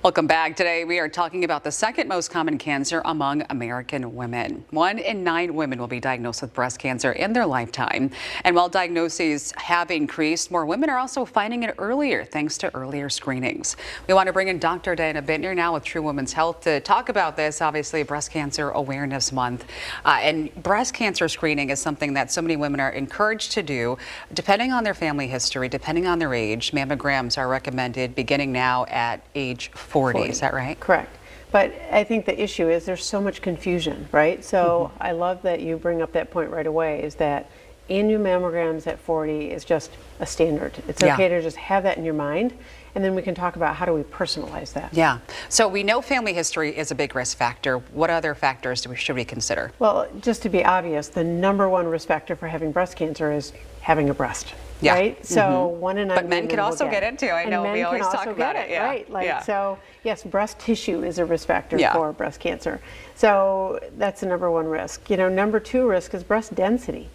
Welcome back. Today we are talking about the second most common cancer among American women. 1 in 9 women will be diagnosed with breast cancer in their lifetime. And while diagnoses have increased, more women are also finding it earlier thanks to earlier screenings. We want to bring in Dr. Bitner now with True Women's Health to talk about this, obviously Breast Cancer Awareness Month. And breast cancer screening is something that so many women are encouraged to do. Depending on their family history, depending on their age, mammograms are recommended beginning now at age 40, is that right? Correct. But I think the issue is there's so much confusion, right? So I love that you bring up that point right away, is that annual mammograms at 40 is just a standard. It's okay to just have that in your mind, and then we can talk about how do we personalize that. Yeah. So we know family history is a big risk factor. What other factors should we consider? Well, just to be obvious, the #1 risk factor for having breast cancer is having a breast. Yeah. Right? So 1 in 9 But men could also get it too. I know we always talk about it. Yeah. Right. Like, so yes, breast tissue is a risk factor for breast cancer. So that's the #1 risk. You know, #2 risk is breast density.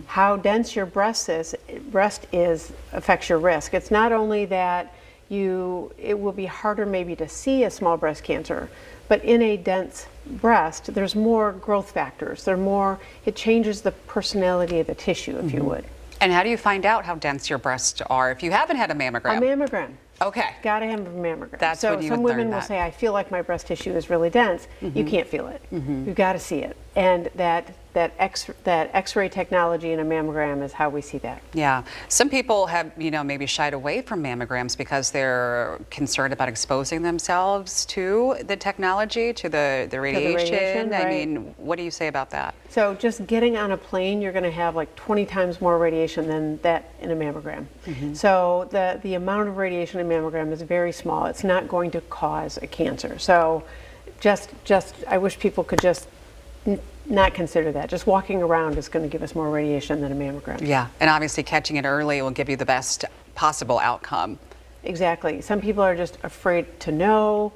How dense your breast is affects your risk. It's not only that it will be harder maybe to see a small breast cancer, but in a dense breast, there's more growth factors. It changes the personality of the tissue, if you would. And how do you find out how dense your breasts are if you haven't had a mammogram? A mammogram. Okay. Got to have a mammogram. That's so when you some would women learn will that. say, I feel like my breast tissue is really dense. You can't feel it. You've got to see it. And that X-ray technology in a mammogram is how we see that. Yeah. Some people have, maybe shied away from mammograms because they're concerned about exposing themselves to the technology, to the radiation. Right. I mean, what do you say about that? So just getting on a plane, you're going to have like 20 times more radiation than that in a mammogram. So the amount of radiation in a mammogram is very small. It's not going to cause a cancer. So I wish people could just not consider that. Just walking around is going to give us more radiation than a mammogram. Yeah, and obviously catching it early will give you the best possible outcome. Exactly. Some people are just afraid to know.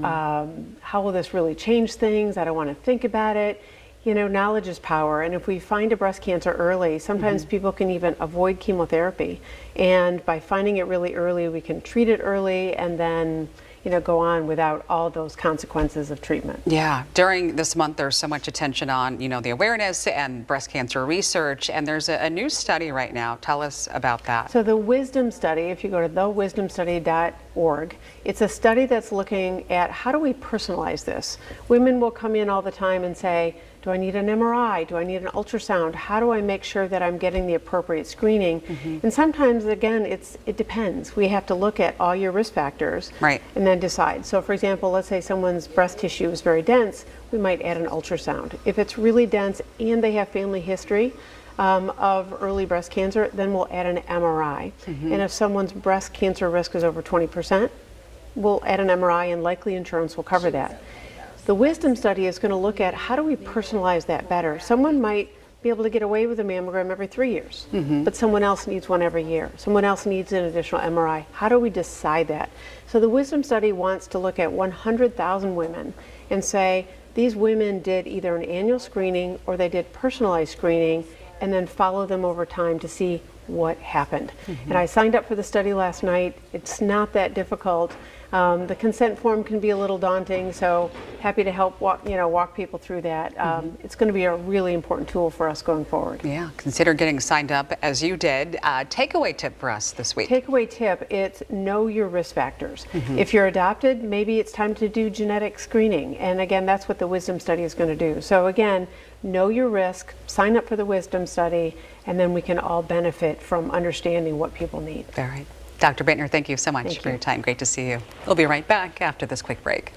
How will this really change things? I don't want to think about it. You know, knowledge is power, and if we find a breast cancer early, sometimes people can even avoid chemotherapy. And by finding it really early, we can treat it early and then go on without all those consequences of treatment. Yeah, during this month there's so much attention on, the awareness and breast cancer research, and there's a new study right now. Tell us about that. So the Wisdom Study, if you go to thewisdomstudy.org, it's a study that's looking at how do we personalize this. Women will come in all the time and say, do I need an MRI? Do I need an ultrasound? How do I make sure that I'm getting the appropriate screening? And sometimes, again, it depends. We have to look at all your risk factors and then decide. So for example, let's say someone's breast tissue is very dense, we might add an ultrasound. If it's really dense and they have family history of early breast cancer, then we'll add an MRI. And if someone's breast cancer risk is over 20%, we'll add an MRI, and likely insurance will cover that. The Wisdom Study is going to look at how do we personalize that better. Someone might be able to get away with a mammogram every 3 years, but someone else needs one every year. Someone else needs an additional MRI. How do we decide that? So the Wisdom Study wants to look at 100,000 women and say these women did either an annual screening or they did personalized screening, and then follow them over time to see what happened. And I signed up for the study last night. It's not that difficult. The consent form can be a little daunting, so happy to help walk people through that. It's going to be a really important tool for us going forward. Yeah, consider getting signed up as you did. Takeaway tip for us this week. Takeaway tip, it's know your risk factors. If you're adopted, maybe it's time to do genetic screening. And again, that's what the Wisdom Study is going to do. So again, know your risk, sign up for the Wisdom Study, and then we can all benefit from understanding what people need. All right. Dr. Bitner, thank you so much for your time. Great to see you. We'll be right back after this quick break.